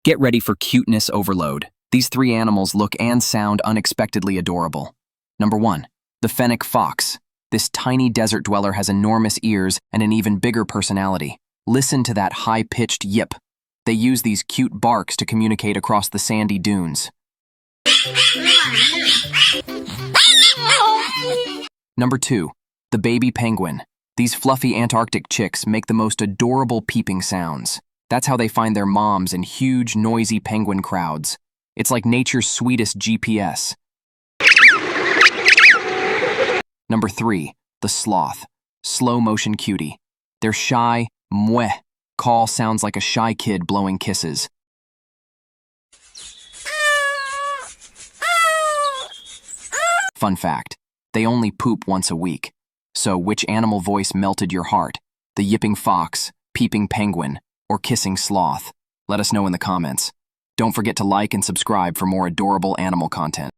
Get ready for cuteness overload. These three animals look and sound unexpectedly adorable. Number 1. The fennec fox. This tiny desert dweller has enormous ears and an even bigger personality. Listen to that high-pitched yip. They use these cute barks to communicate across the sandy dunes. Number 2. The baby penguin. These fluffy Antarctic chicks make the most adorable peeping sounds. That's how they find their moms in huge, noisy penguin crowds. It's like nature's sweetest GPS. Number 3. The sloth. Slow-motion cutie. Their shy, mwah call sounds like a shy kid blowing kisses. Fun fact, they only poop once a week. So which animal voice melted your heart? The yipping fox, peeping penguin, or kissing sloth? Let us know in the comments. Don't forget to like and subscribe for more adorable animal content.